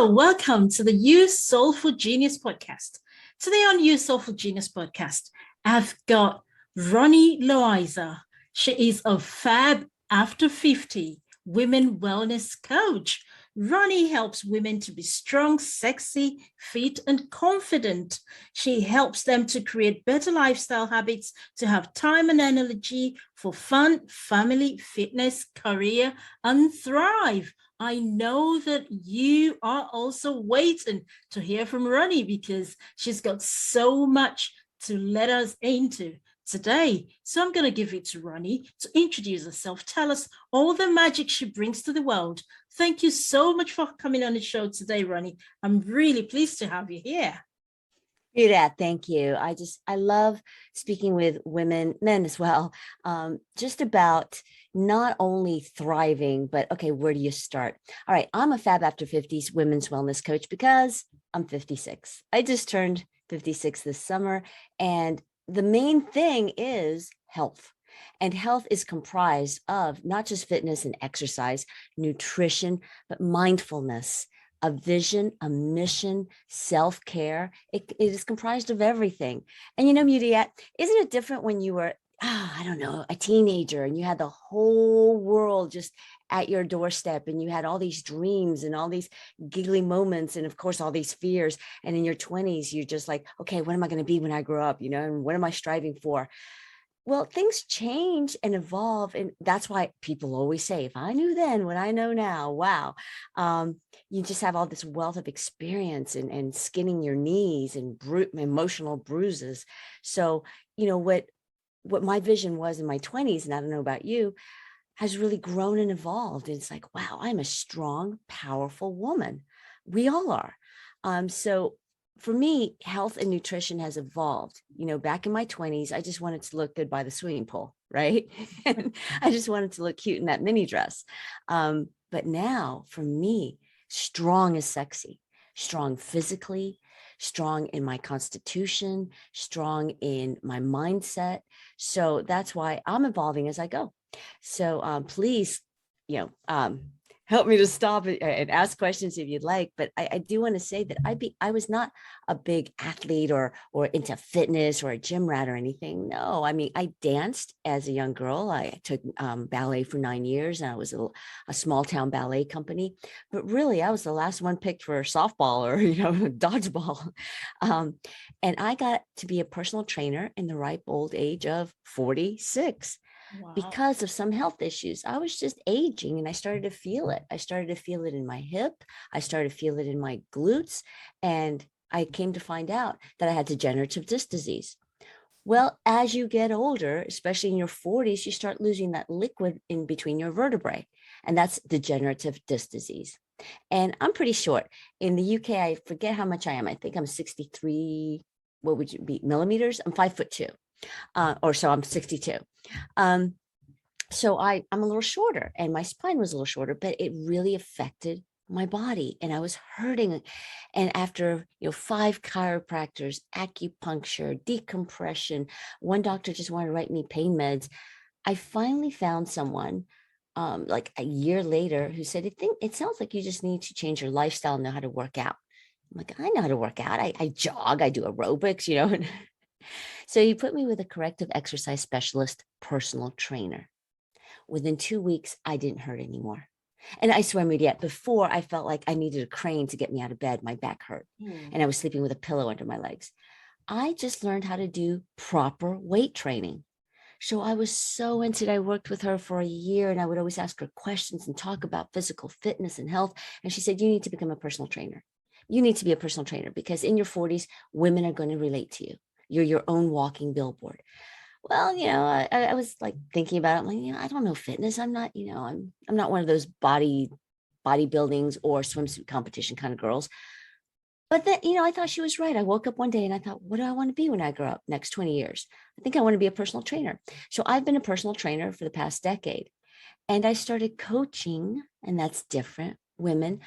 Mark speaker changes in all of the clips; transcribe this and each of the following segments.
Speaker 1: welcome to the You Soulful Genius podcast. Today on You Soulful Genius podcast, I've got Ronnie Loaiza. She is a fab after 50 women wellness coach. Ronnie helps women to be strong, sexy, fit, and confident. She helps them to create better lifestyle habits, to have time and energy for fun, family, fitness, career, and thrive. I know that you are also waiting to hear from Ronnie because she's got so much to let us into today. So I'm going to give it to Ronnie to introduce herself, tell us all the magic she brings to the world. Thank you so much for coming on the show today, Ronnie. I'm really pleased to have you here.
Speaker 2: Rita, thank you. I love speaking with women, men as well, just about not only thriving, but okay, where do you start? All right, I'm a Fab After 50s women's wellness coach because I'm 56. I just turned 56 this summer, and the main thing is health. And health is comprised of not just fitness and exercise, nutrition, but mindfulness, a vision, a mission, self-care. It is comprised of everything. And you know, Mudiat, isn't it different when you were, I don't know, a teenager and you had the whole world just at your doorstep and you had all these dreams and all these giggly moments and of course all these fears. And in your 20s, you're just like, okay, what am I going to be when I grow up? You know, and what am I striving for? Well, things change and evolve. And that's why people always say, if I knew then what I know now, wow. You just have all this wealth of experience and skinning your knees and emotional bruises. So, you know, what my vision was in my 20s, and I don't know about you, has really grown and evolved. And it's like, wow, I'm a strong, powerful woman. We all are. So for me, health and nutrition has evolved. You know, back in my 20s, I just wanted to look good by the swimming pool, right? And I just wanted to look cute in that mini dress. But now, for me, strong is sexy, strong physically, strong in my constitution, strong in my mindset. So that's why I'm evolving as I go. So please, help me to stop and ask questions if you'd like. But I do want to say that I was not a big athlete or into fitness or a gym rat or anything. No, I mean, I danced as a young girl. I took ballet for 9 years, and I was a small town ballet company. But really, I was the last one picked for softball or dodgeball. And I got to be a personal trainer in the ripe old age of 46. Wow. Because of some health issues. I was just aging and I started to feel it. I started to feel it in my hip. I started to feel it in my glutes. And I came to find out that I had degenerative disc disease. Well, as you get older, especially in your 40s, you start losing that liquid in between your vertebrae. And that's degenerative disc disease. And I'm pretty short. In the UK, I forget how much I am. I think I'm 63, what would you be, millimeters? I'm 5'2". Or so I'm 62. So I'm a little shorter and my spine was a little shorter, but it really affected my body and I was hurting. And after, 5 chiropractors, acupuncture, decompression, one doctor just wanted to write me pain meds. I finally found someone like a year later who said, it sounds like you just need to change your lifestyle and know how to work out. I'm like, I know how to work out. I jog, I do aerobics, So he put me with a corrective exercise specialist, personal trainer. Within 2 weeks, I didn't hurt anymore. And I swear, Mudiat, before I felt like I needed a crane to get me out of bed. My back hurt and I was sleeping with a pillow under my legs. I just learned how to do proper weight training. So I was so into it. I worked with her for a year and I would always ask her questions and talk about physical fitness and health. And she said, you need to become a personal trainer. You need to be a personal trainer because in your 40s, women are going to relate to you. You're your own walking billboard. Well, I was like thinking about it. I'm like, I don't know fitness. I'm not, I'm not one of those bodybuildings or swimsuit competition kind of girls. But then, I thought she was right. I woke up one day and I thought, what do I want to be when I grow up next 20 years? I think I want to be a personal trainer. So I've been a personal trainer for the past decade. And I started coaching, and that's different, women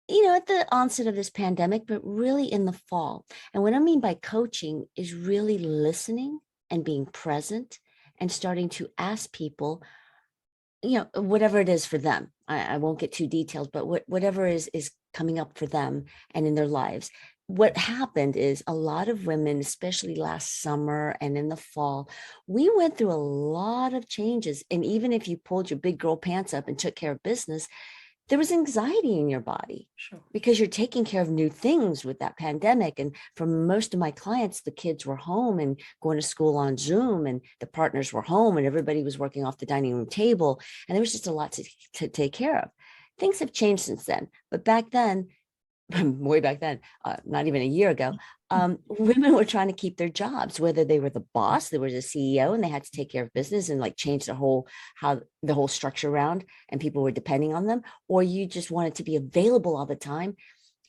Speaker 2: at the onset of this pandemic, but really in the fall. And what I mean by coaching is really listening and being present and starting to ask people, whatever it is for them. I won't get too detailed, but whatever is coming up for them and in their lives. What happened is a lot of women, especially last summer and in the fall, we went through a lot of changes. And even if you pulled your big girl pants up and took care of business, there was anxiety in your body.
Speaker 1: Sure.
Speaker 2: Because you're taking care of new things with that pandemic. And for most of my clients, the kids were home and going to school on Zoom, and the partners were home, and everybody was working off the dining room table. And there was just a lot to take care of. Things have changed since then. But back then, way back then, not even a year ago, women were trying to keep their jobs, whether they were the boss, there was a CEO and they had to take care of business and like change the whole structure around, and people were depending on them, or you just wanted to be available all the time,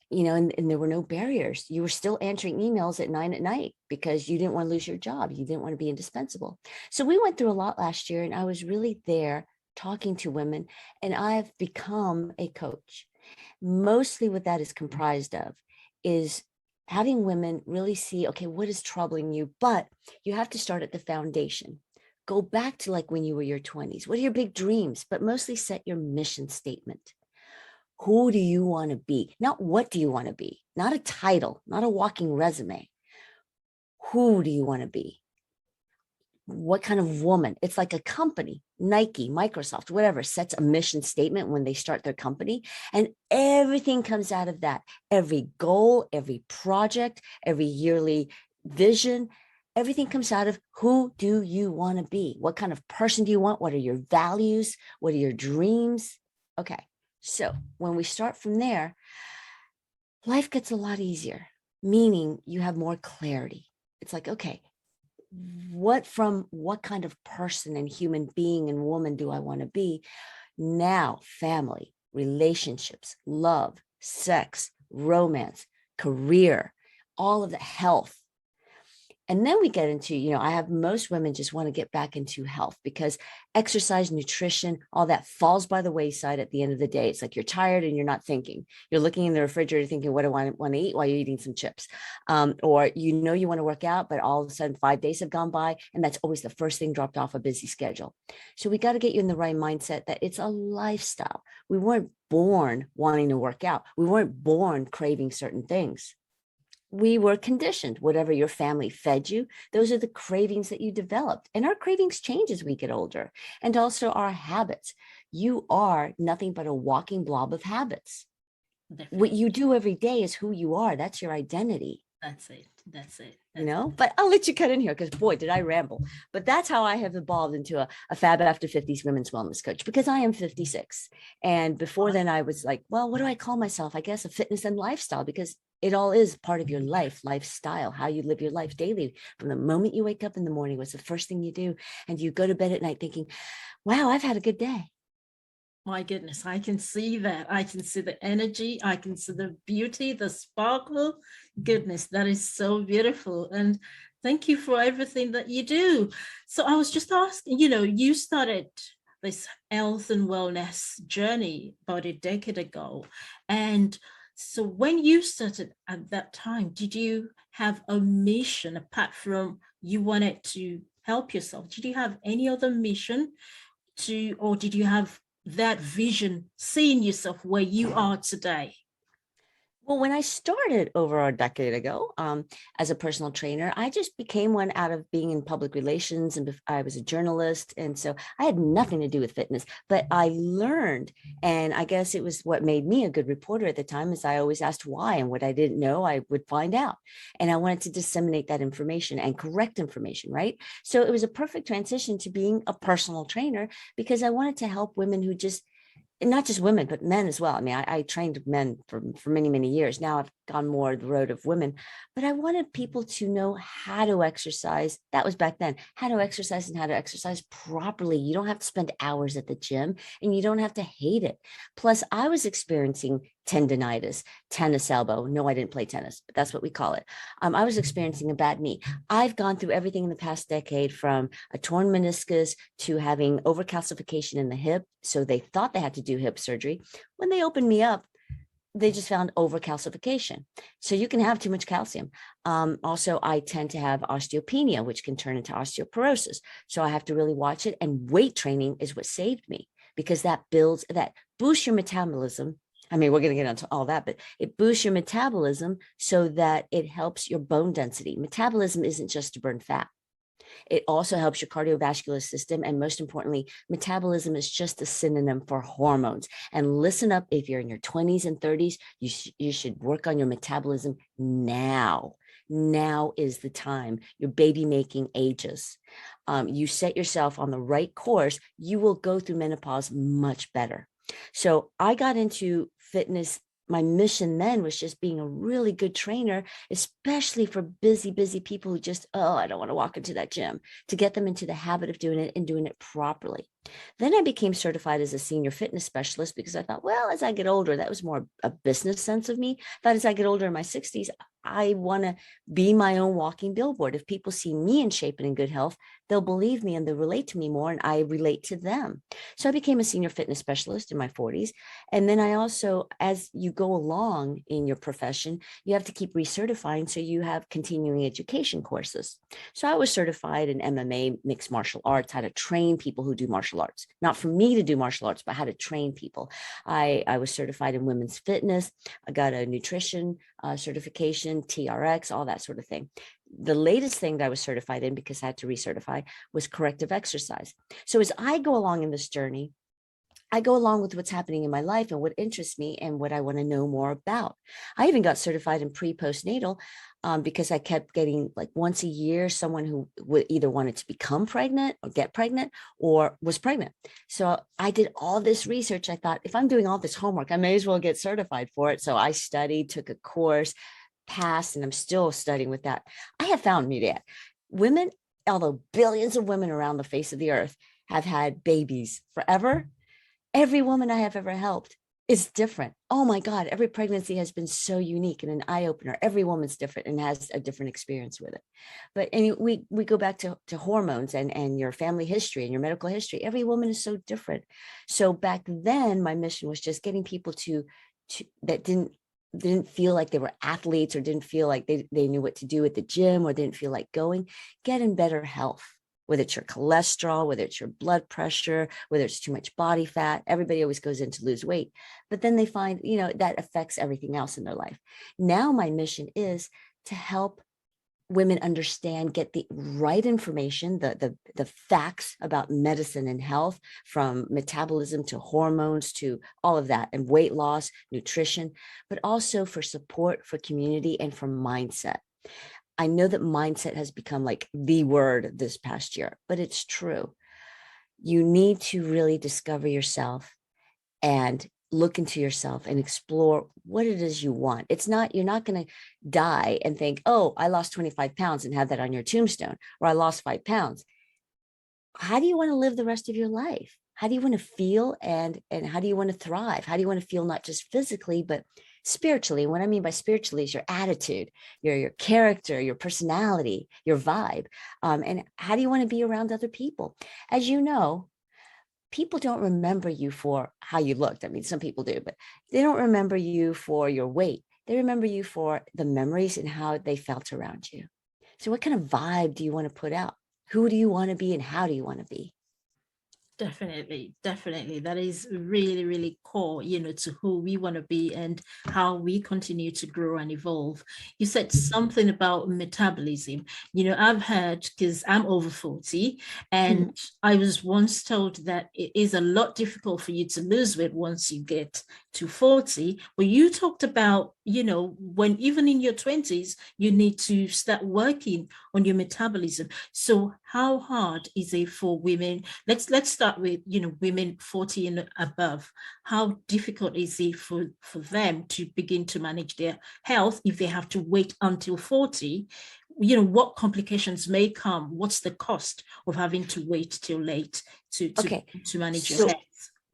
Speaker 2: and there were no barriers. You were still answering emails at 9 p.m. because you didn't want to lose your job. You didn't want to be indispensable. So we went through a lot last year, and I was really there talking to women, and I've become a coach. Mostly what that is comprised of is having women really see, okay, what is troubling you? But you have to start at the foundation. Go back to like when you were your 20s. What are your big dreams? But mostly set your mission statement. Who do you want to be? Not what do you want to be? Not a title, not a walking resume. Who do you want to be? What kind of woman? It's like a company, Nike, Microsoft, whatever, sets a mission statement when they start their company, and everything comes out of that. Every goal, every project, every yearly vision, everything comes out of who do you want to be? What kind of person do you want? What are your values? What are your dreams? Okay, so when we start from there, life gets a lot easier, meaning you have more clarity. It's like, okay, what kind of person and human being and woman do I want to be? Now, family, relationships, love, sex, romance, career, all of the health. And then we get into, I have most women just want to get back into health because exercise, nutrition, all that falls by the wayside at the end of the day. It's like you're tired and you're not thinking. You're looking in the refrigerator thinking, what do I want to eat while you're eating some chips? Or you want to work out, but all of a sudden 5 days have gone by, and that's always the first thing dropped off a busy schedule. So we got to get you in the right mindset that it's a lifestyle. We weren't born wanting to work out. We weren't born craving certain things. We were conditioned. Whatever your family fed you, those are the cravings that you developed. And our cravings change as we get older. And also our habits. You are nothing but a walking blob of habits. Definitely. What you do every day is who you are. That's your identity.
Speaker 1: That's it.
Speaker 2: But I'll let you cut in here because boy, did I ramble. But that's how I have evolved into a Fab After 50s women's wellness coach, because I am 56. And before then I was like, well, what do I call myself? I guess a fitness and lifestyle, because it all is part of your lifestyle, how you live your life daily. From the moment you wake up in the morning, what's the first thing you do? And you go to bed at night thinking, wow, I've had a good day.
Speaker 1: My goodness, I can see that. I can see the energy. I can see the beauty, the sparkle. Goodness, that is so beautiful. And thank you for everything that you do. So I was just asking, you started this health and wellness journey about a decade ago. And so when you started at that time, did you have a mission apart from you wanted to help yourself? Did you have any other mission or did you have that vision, seeing yourself where you are today?
Speaker 2: Well, when I started over a decade ago as a personal trainer, I just became one out of being in public relations, and I was a journalist. And so I had nothing to do with fitness, but I learned, and I guess it was what made me a good reporter at the time, is I always asked why, and what I didn't know, I would find out. And I wanted to disseminate that information and correct information, right? So it was a perfect transition to being a personal trainer, because I wanted to help women who just, and not just women, but men as well. I mean, I trained men for many, many years. Now I've gone more the road of women, but I wanted people to know how to exercise. That was back then, how to exercise and how to exercise properly. You don't have to spend hours at the gym, and you don't have to hate it. Plus, I was experiencing tendonitis, tennis elbow. No, I didn't play tennis, but that's what we call it. I was experiencing a bad knee. I've gone through everything in the past decade, from a torn meniscus to having overcalcification in the hip. So they thought they had to do hip surgery. When they opened me up, they just found overcalcification. So you can have too much calcium. Also, I tend to have osteopenia, which can turn into osteoporosis. So I have to really watch it. And weight training is what saved me, because that boosts your metabolism. I mean, we're going to get into all that, but it boosts your metabolism so that it helps your bone density. Metabolism isn't just to burn fat. It also helps your cardiovascular system. And most importantly, metabolism is just a synonym for hormones. And listen up, if you're in your 20s and 30s, you should work on your metabolism now. Now is the time. Your baby making ages. You set yourself on the right course, you will go through menopause much better. So I got into fitness. My mission then was just being a really good trainer, especially for busy people who just, oh, I don't want to walk into that gym, to get them into the habit of doing it and doing it properly. Then I became certified as a senior fitness specialist because I thought, well, as I get older, that was more a business sense of me. That as I get older in my 60s, I want to be my own walking billboard. If people see me in shape and in good health, they'll believe me and they'll relate to me more, and I relate to them. So I became a senior fitness specialist in my 40s. And then I also, as you go along in your profession, you have to keep recertifying. So you have continuing education courses. So I was certified in MMA, mixed martial arts, how to train people who do martial arts, not for me to do martial arts, but how to train people. I was certified in women's fitness. I got a nutrition certification, TRX, all that sort of thing. The latest thing that I was certified in, because I had to recertify, was corrective exercise. So as I go along in this journey, I go along with what's happening in my life and what interests me and what I want to know more about. I even got certified in postnatal because I kept getting, like, once a year, someone who would either wanted to become pregnant or get pregnant or was pregnant. So I did all this research. I thought, if I'm doing all this homework, I may as well get certified for it. So I studied, took a course, passed, and I'm still studying with that. I have found me that women, although billions of women around the face of the earth have had babies forever, every woman I have ever helped is different. Oh my God, every pregnancy has been so unique and an eye-opener. Every woman's different and has a different experience with it. But and we go back to hormones and your family history and your medical history. Every woman is so different. So back then, my mission was just getting people to that didn't feel like they were athletes, or didn't feel like they knew what to do at the gym, or didn't feel like going, get in better health. Whether it's your cholesterol, whether it's your blood pressure, whether it's too much body fat. Everybody always goes in to lose weight, but then they find, that affects everything else in their life. Now my mission is to help women understand, get the right information, the facts about medicine and health, from metabolism to hormones to all of that, and weight loss, nutrition, but also for support, for community, and for mindset. I know that mindset has become like the word this past year, but it's true. You need to really discover yourself and look into yourself and explore what it is you want. You're not going to die and think, oh, I lost 25 pounds and have that on your tombstone, or I lost 5 pounds. How do you want to live the rest of your life? How do you want to feel, and how do you want to thrive? How do you want to feel, not just physically, but spiritually? And what I mean by spiritually is your attitude, your character, your personality, your vibe. And how do you want to be around other people? As you know, people don't remember you for how you looked. I mean, some people do, but they don't remember you for your weight. They remember you for the memories and how they felt around you. So what kind of vibe do you want to put out? Who do you want to be, and how do you want to be?
Speaker 1: Definitely, definitely. That is really, really core, to who we want to be and how we continue to grow and evolve. You said something about metabolism. I've heard, because I'm over 40, and I was once told that it is a lot difficult for you to lose weight once you get to 40. But you talked about, when even in your 20s, you need to start working on your metabolism. So how hard is it for women? Let's start with women 40 and above. How difficult is it for them to begin to manage their health if they have to wait until 40? What complications may come? What's the cost of having to wait till late to manage your health?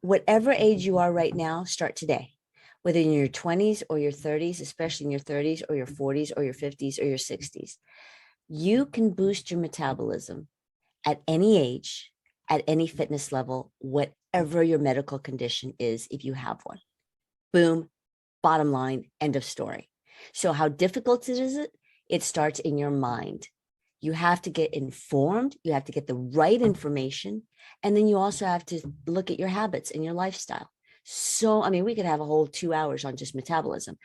Speaker 2: Whatever age you are right now, start today. Whether in your 20s or your 30s, especially in your 30s or your 40s or your 50s or your 60s, you can boost your metabolism at any age, at any fitness level, whatever your medical condition is, if you have one. Boom, bottom line, end of story. So how difficult is it? It starts in your mind. You have to get informed. You have to get the right information. And then you also have to look at your habits and your lifestyle. So, I mean, we could have a whole 2 hours on just metabolism.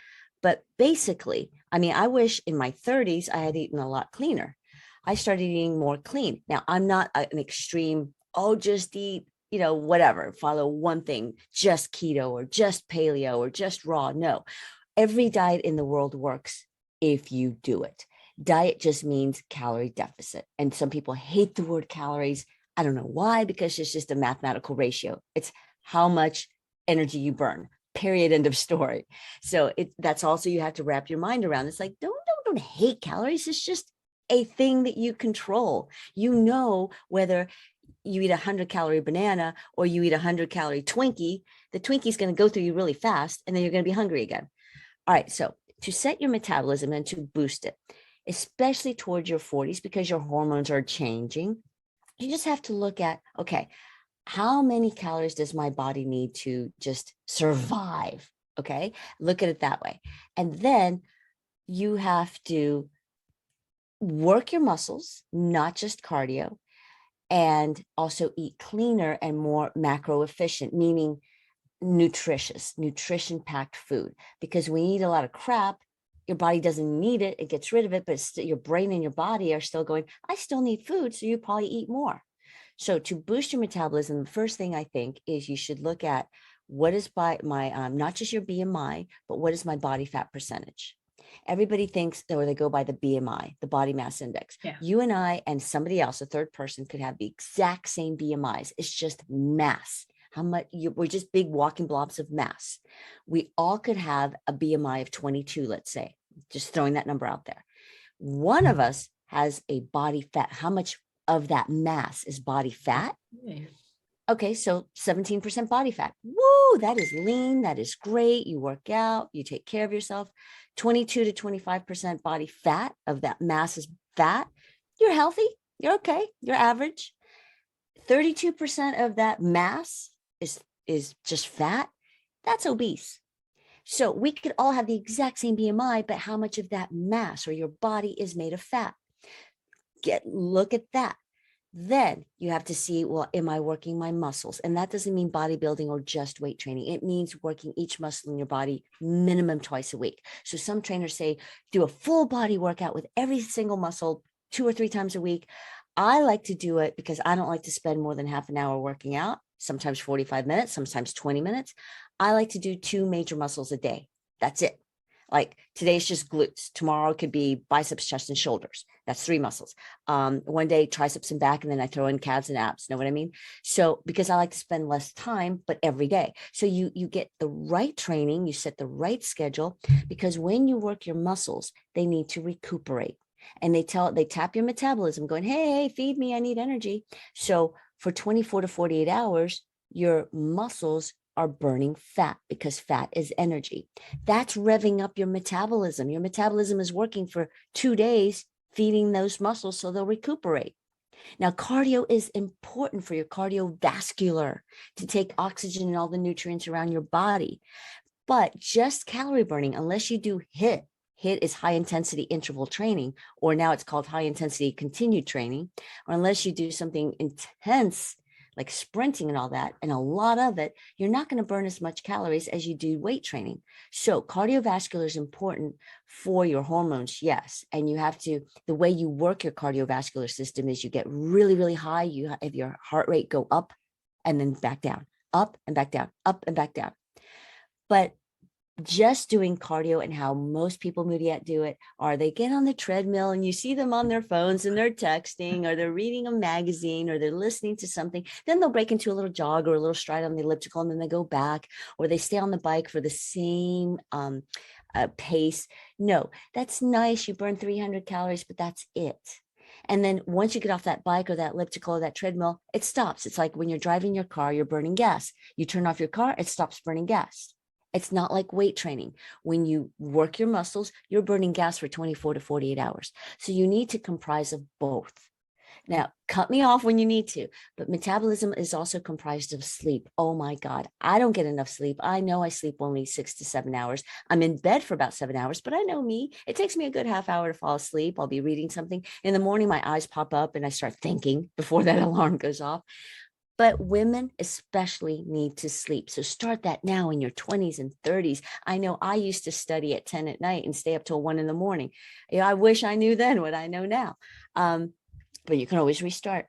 Speaker 2: But basically, I mean, I wish in my 30s I had eaten a lot cleaner. I started eating more clean. Now, I'm not an extreme, oh, just eat, whatever, follow one thing, just keto or just paleo or just raw. No, every diet in the world works if you do it. Diet just means calorie deficit. And some people hate the word calories. I don't know why, because it's just a mathematical ratio. It's how much energy you burn, period, end of story. So that's also, you have to wrap your mind around. It's like, don't hate calories. It's just a thing that you control. You know, whether you eat 100-calorie banana or you eat 100-calorie Twinkie, the Twinkie's going to go through you really fast, and then you're going to be hungry again. All right. So to set your metabolism and to boost it, especially towards your 40s, because your hormones are changing, you just have to look at, okay, how many calories does my body need to just survive? Okay. Look at it that way. And then you have to work your muscles, not just cardio, and also eat cleaner and more macro efficient, meaning nutrition packed food. Because when you eat a lot of crap, your body doesn't need it. It gets rid of it, but your brain and your body are still going, I still need food. So you probably eat more. So to boost your metabolism, the first thing I think is you should look at what is my not just your BMI, but what is my body fat percentage? Everybody thinks, or they go by the BMI, the body mass index.
Speaker 1: Yeah.
Speaker 2: You and I and somebody else, a third person, could have the exact same BMIs. It's just mass. How much we're just big walking blobs of mass. We all could have a BMI of 22, let's say, just throwing that number out there. One of us has a body fat. How much of that mass is body fat?
Speaker 1: Yeah.
Speaker 2: Okay, so 17% body fat. Woo, that is lean. That is great. You work out, you take care of yourself. 22 to 25% body fat of that mass is fat. You're healthy. You're okay. You're average. 32% of that mass is just fat. That's obese. So we could all have the exact same BMI, but how much of that mass or your body is made of fat? Look at that. Then you have to see, well, am I working my muscles? And that doesn't mean bodybuilding or just weight training. It means working each muscle in your body minimum twice a week. So some trainers say do a full body workout with every single muscle 2 or 3 times a week. I like to do it because I don't like to spend more than half an hour working out, sometimes 45 minutes, sometimes 20 minutes. I like to do 2 major muscles a day. That's it. Like today's just glutes. Tomorrow could be biceps, chest, and shoulders. That's 3 muscles. One day triceps and back, and then I throw in calves and abs. Know what I mean? So because I like to spend less time, but every day. So you get the right training, you set the right schedule, because when you work your muscles, they need to recuperate. And they tap your metabolism going, hey, feed me, I need energy. So for 24 to 48 hours, your muscles are burning fat because fat is energy. That's revving up your metabolism. Your metabolism is working for 2 days, feeding those muscles so they'll recuperate. Now, cardio is important for your cardiovascular to take oxygen and all the nutrients around your body. But just calorie burning, unless you do HIIT, HIIT is high intensity interval training, or now it's called high intensity continued training, or unless you do something intense like sprinting and all that, and a lot of it, you're not going to burn as much calories as you do weight training. So cardiovascular is important for your hormones, yes. And you have to, the way you work your cardiovascular system is you get really, really high. You have your heart rate go up and then back down, up and back down, up and back down. But just doing cardio, and how most people do it, are they get on the treadmill and you see them on their phones and they're texting, or they're reading a magazine, or they're listening to something. Then they'll break into a little jog or a little stride on the elliptical, and then they go back, or they stay on the bike for the same pace. No, that's nice. You burn 300 calories, but that's it. And then once you get off that bike or that elliptical or that treadmill, it stops. It's like when you're driving your car, you're burning gas. You turn off your car, it stops burning gas. It's not like weight training. When you work your muscles, you're burning gas for 24 to 48 hours. So you need to comprise of both. Now, cut me off when you need to, but metabolism is also comprised of sleep. Oh my God, I don't get enough sleep. I know I sleep only 6 to 7 hours. I'm in bed for about 7 hours, but I know me. It takes me a good half hour to fall asleep. I'll be reading something. In the morning, my eyes pop up and I start thinking before that alarm goes off. But women especially need to sleep. So start that now in your 20s and 30s. I know I used to study at 10 at night and stay up till 1 in the morning. I wish I knew then what I know now. But you can always restart.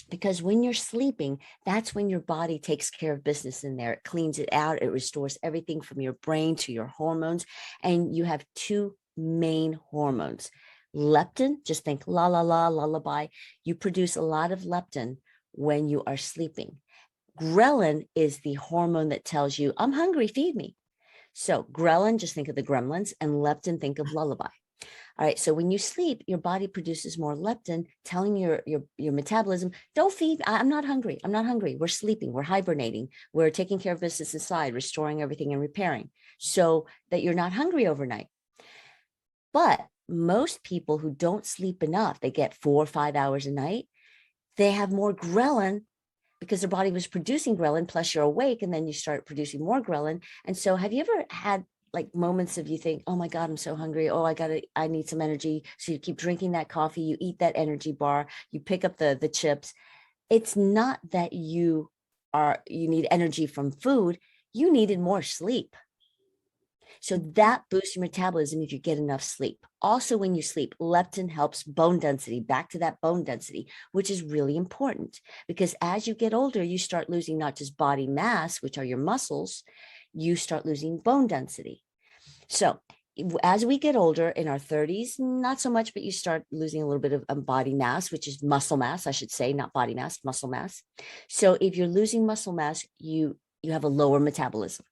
Speaker 2: Because when you're sleeping, that's when your body takes care of business in there. It cleans it out. It restores everything from your brain to your hormones. And you have two main hormones. Leptin, just think la, la, la, lullaby. You produce a lot of leptin when you are sleeping. Ghrelin is the hormone that tells you, I'm hungry, feed me. So ghrelin, just think of the gremlins, and leptin, think of lullaby. All right. So when you sleep, your body produces more leptin, telling your metabolism, don't feed. I'm not hungry. I'm not hungry. We're sleeping. We're hibernating. We're taking care of business inside, restoring everything and repairing so that you're not hungry overnight. But most people who don't sleep enough, they get 4 or 5 hours a night, they have more ghrelin because their body was producing ghrelin, plus you're awake and then you start producing more ghrelin. And so have you ever had like moments of you think, oh my God, I'm so hungry. Oh, I need some energy. So you keep drinking that coffee, you eat that energy bar, you pick up the chips. It's not that you need energy from food. You needed more sleep. So that boosts your metabolism if you get enough sleep. Also, when you sleep, leptin helps bone density, back to that bone density, which is really important because as you get older, you start losing not just body mass, which are your muscles, you start losing bone density. So as we get older in our 30s, not so much, but you start losing a little bit of body mass, which is muscle mass, I should say, not body mass, muscle mass. So if you're losing muscle mass, you have a lower metabolism.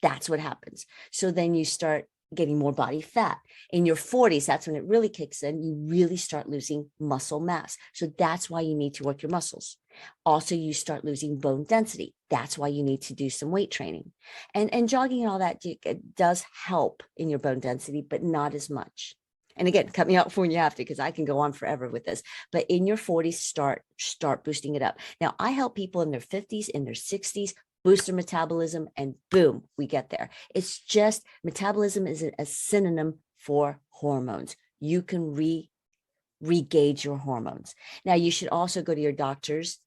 Speaker 2: That's what happens. So then you start getting more body fat. In your 40s, that's when it really kicks in. You really start losing muscle mass. So that's why you need to work your muscles. Also, you start losing bone density. That's why you need to do some weight training. And jogging and all that it does help in your bone density, but not as much. And again, cut me out when you have to, because I can go on forever with this. But in your 40s, start boosting it up. Now, I help people in their 50s, in their 60s, boost their metabolism, and boom, we get there. It's just metabolism is a synonym for hormones. You can re-gauge your hormones. Now, you should also go to your doctors,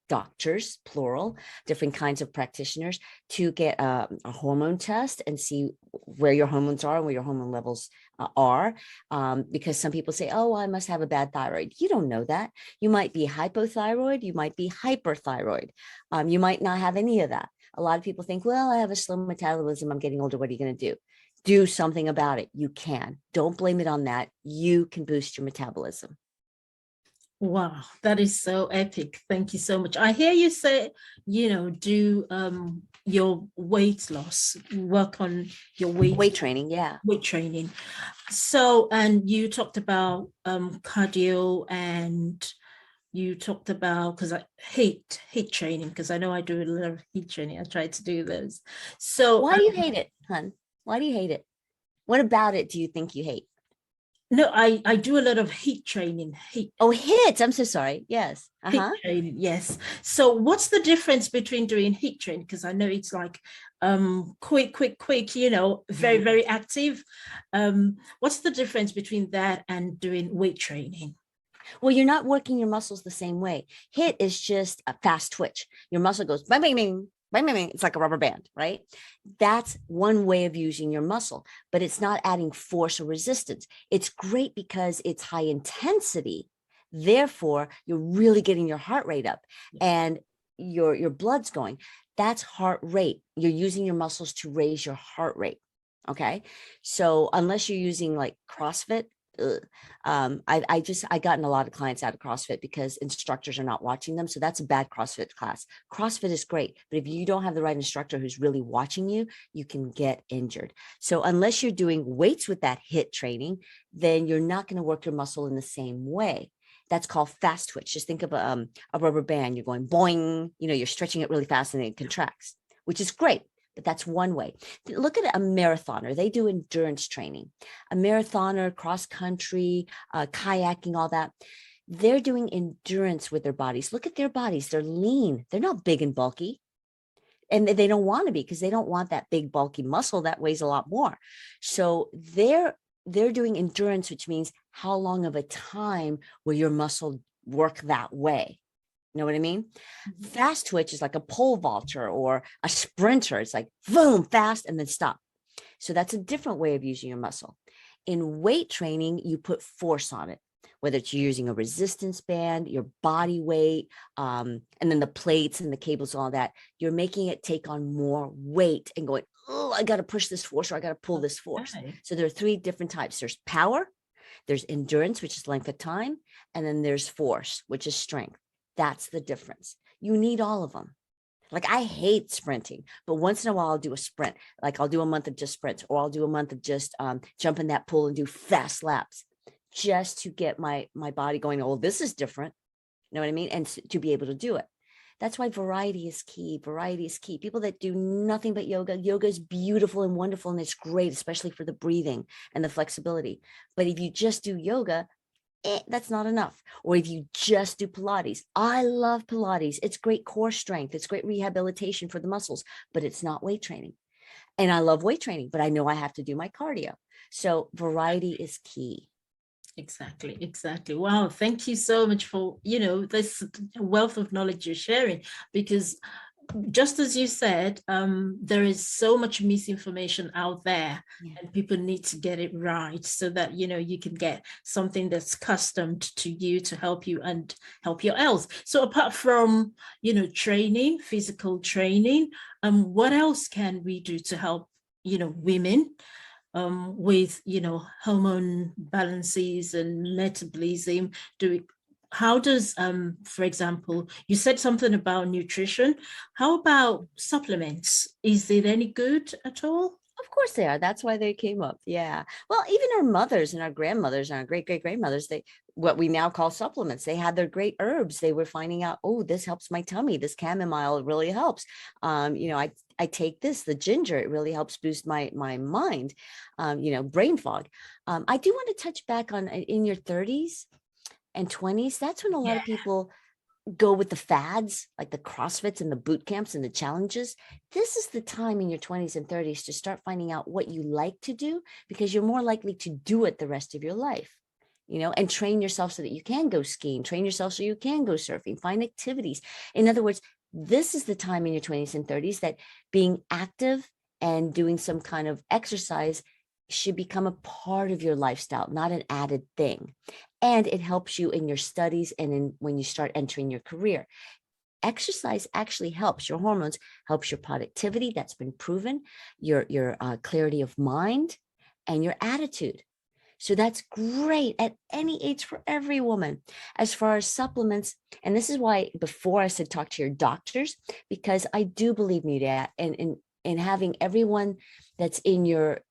Speaker 2: plural, different kinds of practitioners to get a hormone test and see where your hormones are and where your hormone levels are. Because some people say, oh, I must have a bad thyroid. You don't know that. You might be hypothyroid. You might be hyperthyroid. You might not have any of that. A lot of people think, well, I have a slow metabolism. I'm getting older. What are you going to do? Do something about it. You can. Don't blame it on that. You can boost your metabolism.
Speaker 1: Wow, that is so epic. Thank you so much. I hear you say, do your weight loss, work on your weight
Speaker 2: training. Yeah.
Speaker 1: Weight training. So, and you talked about cardio, and you talked about, because I hate training, because I know I do a lot of heat training. I try to do those. So
Speaker 2: why do you hate it, hun? Why do you hate it? What about it do you think you hate?
Speaker 1: No, I do a lot of heat training.
Speaker 2: HIIT. I'm so sorry. Yes.
Speaker 1: Heat training, yes. So what's the difference between doing heat training? Because I know it's like quick, very, very active. What's the difference between that and doing weight training?
Speaker 2: Well, you're not working your muscles the same way. HIIT is just a fast twitch. Your muscle goes bang, bang, bang, bang, bang, bang. It's like a rubber band, right? That's one way of using your muscle, but it's not adding force or resistance. It's great because it's high intensity. Therefore, you're really getting your heart rate up and your blood's going. That's heart rate. You're using your muscles to raise your heart rate. Okay. So unless you're using like CrossFit, I gotten a lot of clients out of CrossFit because instructors are not watching them. So that's a bad CrossFit class. CrossFit is great, but if you don't have the right instructor who's really watching you, you can get injured. So unless you're doing weights with that HIIT training, then you're not going to work your muscle in the same way. That's called fast twitch. Just think of a rubber band. You're going boing, you're stretching it really fast and it contracts, which is great. But that's one way. Look at a marathoner. They do endurance training. A marathoner, cross country, kayaking, all that. They're doing endurance with their bodies. Look at their bodies. They're lean. They're not big and bulky. And they don't want to be because they don't want that big bulky muscle that weighs a lot more. So they're doing endurance, which means how long of a time will your muscle work that way? You know what I mean?
Speaker 1: Mhm.
Speaker 2: Fast twitch is like a pole vaulter or a sprinter. It's like boom, fast, and then stop. So that's a different way of using your muscle. In weight training, you put force on it, whether it's using a resistance band, your body weight, and then the plates and the cables and all that. You're making it take on more weight and going, oh, I got to push this force or I got to pull this force.
Speaker 1: Okay.
Speaker 2: So there are three different types. There's power, there's endurance, which is length of time, and then there's force, which is strength. That's the difference. You need all of them. Like I hate sprinting, but once in a while I'll do a sprint. Like I'll do a month of just sprints, or I'll do a month of just jump in that pool and do fast laps, just to get my body going. Oh, this is different. You know what I mean? And to be able to do it. That's why variety is key. Variety is key. People that do nothing but yoga, yoga is beautiful and wonderful, and it's great, especially for the breathing and the flexibility. But if you just do yoga, that's not enough. Or if you just do Pilates, I love Pilates. It's great core strength. It's great rehabilitation for the muscles, but it's not weight training. And I love weight training, but I know I have to do my cardio. So variety is key.
Speaker 1: Exactly, exactly. Wow, thank you so much for, this wealth of knowledge you're sharing, because just as you said, there is so much misinformation out there,
Speaker 2: Yeah.
Speaker 1: and people need to get it right so that, you can get something that's customed to you to help you and help your health. So apart from, training, physical training, what else can we do to help, women with hormone balances and metabolism? How does for example, you said something about nutrition. How about supplements? Is it any good at all?
Speaker 2: Of course they are. That's why they came up. Yeah. Well, even our mothers and our grandmothers and our great grandmothers, they, what we now call supplements, they had their great herbs. They were finding out, oh, this helps my tummy. This chamomile really helps. I take this, the ginger, it really helps boost my mind, brain fog. I do want to touch back on in your 30s and 20s. That's when a lot
Speaker 1: Yeah.
Speaker 2: of people go with the fads, like the CrossFits and the boot camps and the challenges. This is the time in your 20s and 30s to start finding out what you like to do, because you're more likely to do it the rest of your life, and train yourself so that you can go skiing, train yourself so you can go surfing, find activities. In other words, this is the time in your 20s and 30s that being active and doing some kind of exercise should become a part of your lifestyle, not an added thing. And it helps you in your studies and in when you start entering your career. Exercise actually helps your hormones, helps your productivity. That's been proven, your clarity of mind and your attitude. So that's great at any age for every woman. As far as supplements, and this is why before I said talk to your doctors, because I do believe me that in having everyone that's in your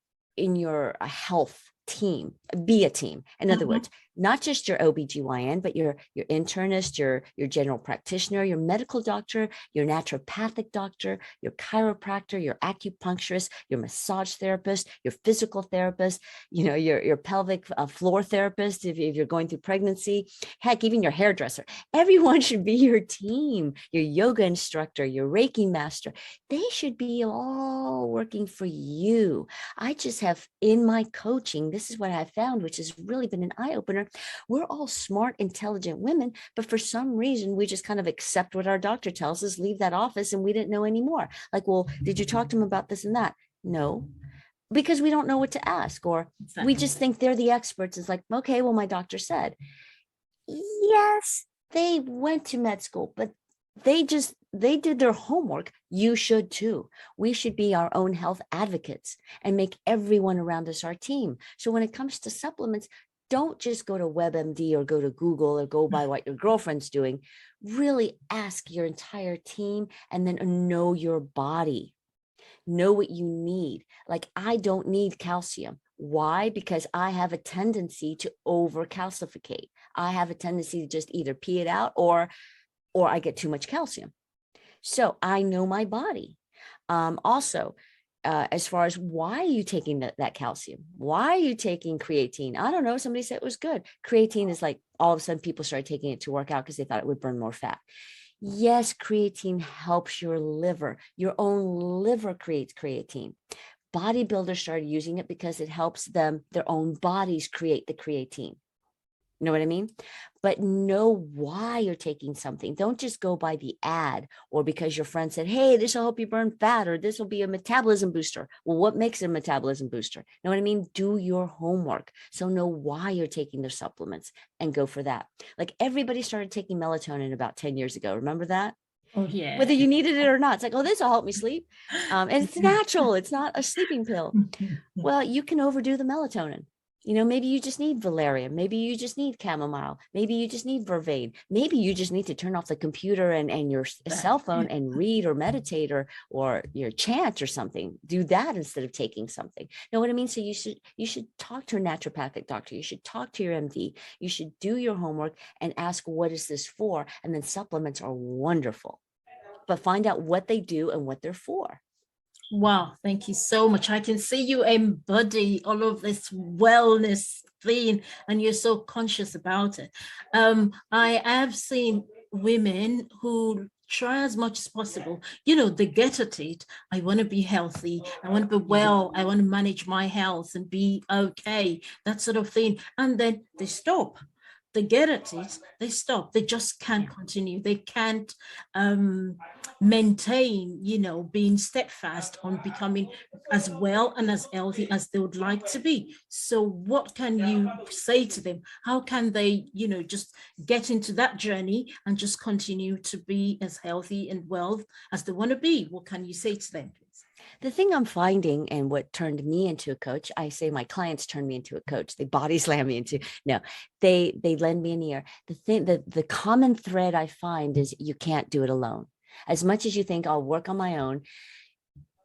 Speaker 2: health team be a team. In other words, not just your OBGYN, but your internist, your general practitioner, your medical doctor, your naturopathic doctor, your chiropractor, your acupuncturist, your massage therapist, your physical therapist, your pelvic floor therapist if you're going through pregnancy, heck, even your hairdresser. Everyone should be your team, your yoga instructor, your Reiki master. They should be all working for you. I just have in my coaching, this is what I found, which has really been an eye-opener. We're all smart, intelligent women, but for some reason, we just kind of accept what our doctor tells us, leave that office, and we didn't know anymore. Like, well, did you talk to him about this and that? No, because we don't know what to ask, or we just think they're the experts. It's like, okay, well, my doctor said. Yes, they went to med school, but they did their homework. You should too. We should be our own health advocates and make everyone around us our team. So when it comes to supplements, don't just go to WebMD or go to Google or go by what your girlfriend's doing. Really ask your entire team and then know your body. Know what you need. Like, I don't need calcium. Why? Because I have a tendency to overcalcificate. I have a tendency to just either pee it out or I get too much calcium. So I know my body. Also, as far as why are you taking that calcium? Why are you taking creatine? I don't know. Somebody said it was good. Creatine is like all of a sudden people started taking it to work out because they thought it would burn more fat. Yes, creatine helps your liver. Your own liver creates creatine. Bodybuilders started using it because it helps them, their own bodies create the creatine. You know what I mean? But know why you're taking something. Don't just go by the ad or because your friend said, hey, this will help you burn fat or this will be a metabolism booster. Well, what makes it a metabolism booster? You know what I mean? Do your homework. So know why you're taking their supplements and go for that. Like everybody started taking melatonin about 10 years ago. Remember that?
Speaker 1: Oh, yeah.
Speaker 2: Whether you needed it or not. It's like, oh, this will help me sleep. And it's natural. It's not a sleeping pill. Well, you can overdo the melatonin. You know, maybe you just need valerian. Maybe you just need chamomile. Maybe you just need vervain. Maybe you just need to turn off the computer and your cell phone and read or meditate or your chant or something. Do that instead of taking something. Know what I mean? So you should talk to a naturopathic doctor. You should talk to your MD. You should do your homework and ask, what is this for? And then supplements are wonderful, but find out what they do and what they're for.
Speaker 1: Wow, thank you so much. I can see you embody all of this wellness thing, and you're so conscious about it. I have seen women who try as much as possible. You know, they get at it. I want to be healthy. I want to be well. I want to manage my health and be okay, that sort of thing. And then they stop. They get at it, they stop. They just can't continue. They can't maintain, you know, being steadfast on becoming as well and as healthy as they would like to be. So what can you say to them? How can they, you know, just get into that journey and just continue to be as healthy and well as they want to be? What can you say to them, please?
Speaker 2: The thing I'm finding and what turned me into a coach, I say my clients turn me into a coach. They body slam me into, no, they lend me an ear. The common thread I find is you can't do it alone. As much as you think I'll work on my own,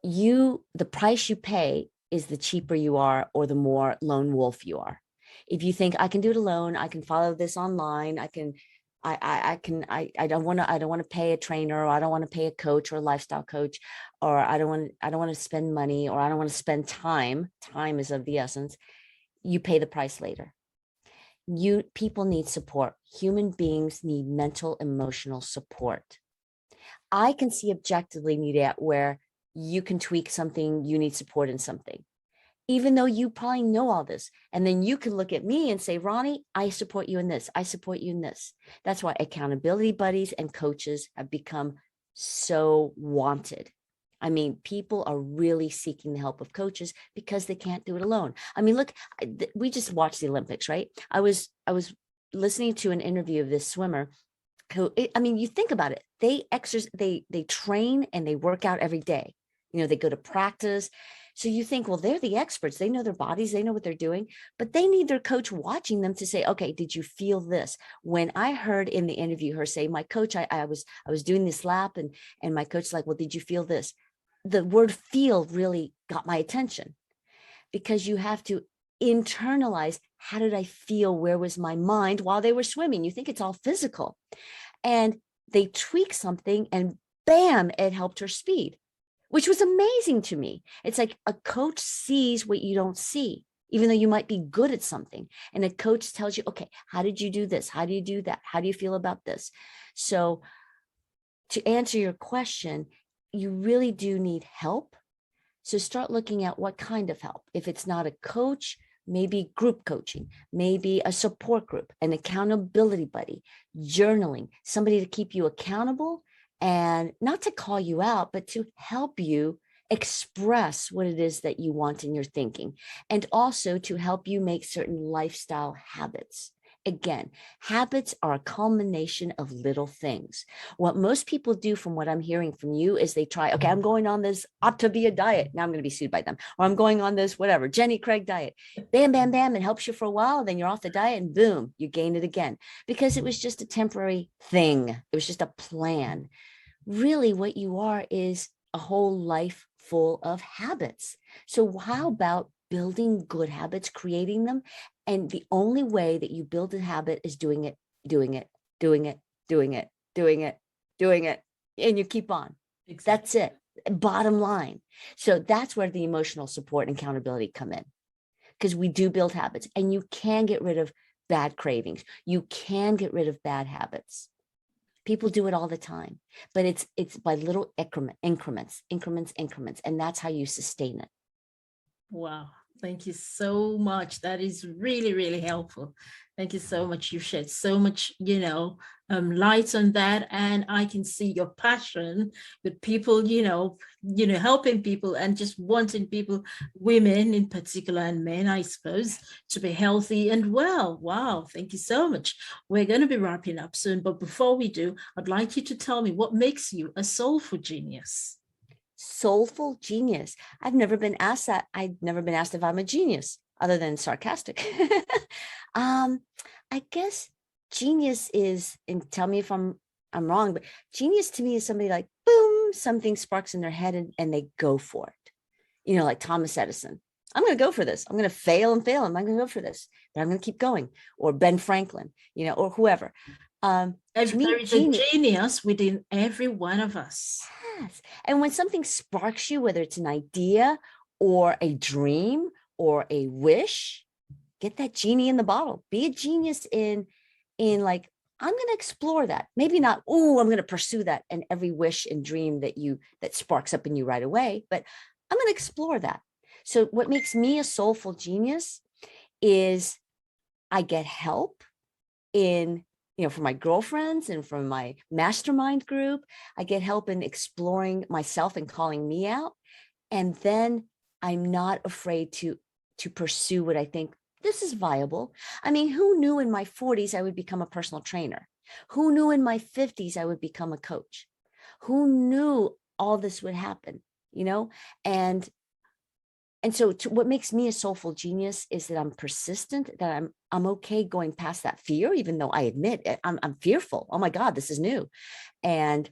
Speaker 2: the price you pay is the cheaper you are or the more lone wolf you are. If you think I can do it alone, I can follow this online, I don't want to pay a trainer, or I don't want to pay a coach or a lifestyle coach, or I don't want to spend money, or I don't want to spend time. Time is of the essence. You pay the price later. People need support. Human beings need mental, emotional support. I can see objectively, Nita, where you can tweak something, you need support in something, even though you probably know all this. And then you can look at me and say, Ronnie, I support you in this. I support you in this. That's why accountability buddies and coaches have become so wanted. I mean, people are really seeking the help of coaches because they can't do it alone. I mean, look, we just watched the Olympics, right? I was listening to an interview of this swimmer who, I mean, you think about it. They exercise, they train and they work out every day. You know, they go to practice. So you think, well, they're the experts. They know their bodies. They know what they're doing, but they need their coach watching them to say, okay, did you feel this? When I heard in the interview her say, my coach, I was doing this lap and my coach's like, well, did you feel this? The word feel really got my attention, because you have to internalize, how did I feel? Where was my mind while they were swimming? You think it's all physical. And they tweak something and bam, it helped her speed, which was amazing to me. It's like a coach sees what you don't see, even though you might be good at something. And a coach tells you, okay, how did you do this? How do you do that? How do you feel about this? So to answer your question, you really do need help. So start looking at what kind of help. If it's not a coach, maybe group coaching, maybe a support group, an accountability buddy, journaling, somebody to keep you accountable and not to call you out, but to help you express what it is that you want in your thinking, and also to help you make certain lifestyle habits. Again, habits are a culmination of little things. What most people do, from what I'm hearing from you, is they try, okay, I'm going on this Optavia diet. Now I'm going to be sued by them. Or I'm going on this, whatever, Jenny Craig diet. Bam, bam, bam. It helps you for a while. Then you're off the diet and boom, you gain it again, because it was just a temporary thing. It was just a plan. Really, what you are is a whole life full of habits. So how about building good habits, creating them? And the only way that you build a habit is doing it, doing it, doing it, doing it, doing it, doing it, and you keep on. Exactly. That's it. Bottom line. So that's where the emotional support and accountability come in, because we do build habits, and you can get rid of bad cravings. You can get rid of bad habits. People do it all the time, but it's by little increments, and that's how you sustain it.
Speaker 1: Wow. Thank you so much. That is really, really helpful. Thank you so much. You've shed so much, light on that, and I can see your passion with people, helping people and just wanting people, women in particular, and men, I suppose, to be healthy and well. Wow, thank you so much. We're going to be wrapping up soon, but before we do, I'd like you to tell me what makes you a soulful genius.
Speaker 2: Soulful genius. I've never been asked that. I've never been asked if I'm a genius, other than sarcastic. I guess genius is, and tell me if I'm wrong, but genius to me is somebody like, boom, something sparks in their head and they go for it. Like Thomas Edison. I'm going to go for this. I'm going to fail and fail. I'm going to go for this, but I'm going to keep going. Or Ben Franklin, or whoever. To me,
Speaker 1: there is a genius within every one of us.
Speaker 2: Yes. And when something sparks you, whether it's an idea or a dream or a wish, get that genie in the bottle. Be a genius in like, I'm going to explore that. Maybe not, oh, I'm going to pursue that and every wish and dream that sparks up in you right away, but I'm going to explore that. So what makes me a soulful genius is I get help in, from my girlfriends and from my mastermind group. I get help in exploring myself and calling me out. And then I'm not afraid to pursue what I think this is viable. I mean, who knew in my 40s I would become a personal trainer? Who knew in my 50s I would become a coach? Who knew all this would happen, And so what makes me a soulful genius is that I'm persistent, that I'm okay going past that fear, even though I admit I'm fearful. Oh my God, this is new. And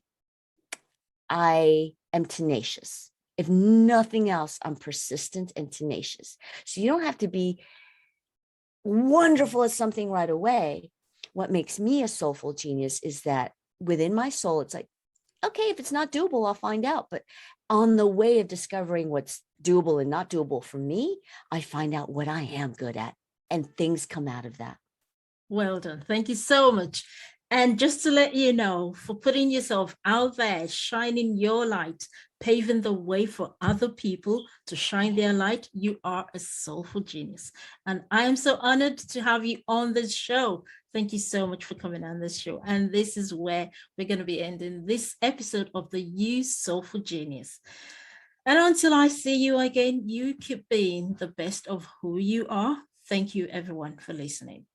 Speaker 2: I am tenacious. If nothing else, I'm persistent and tenacious. So you don't have to be wonderful at something right away. What makes me a soulful genius is that within my soul, it's like, okay, if it's not doable, I'll find out. But on the way of discovering what's doable and not doable for me, I find out what I am good at, and things come out of that.
Speaker 1: Well done. Thank you so much. And just to let you know, for putting yourself out there, shining your light, paving the way for other people to shine their light, you are a soulful genius. And I am so honored to have you on this show. Thank you so much for coming on this show. And this is where we're going to be ending this episode of the You Soulful Genius. And until I see you again, you keep being the best of who you are. Thank you, everyone, for listening.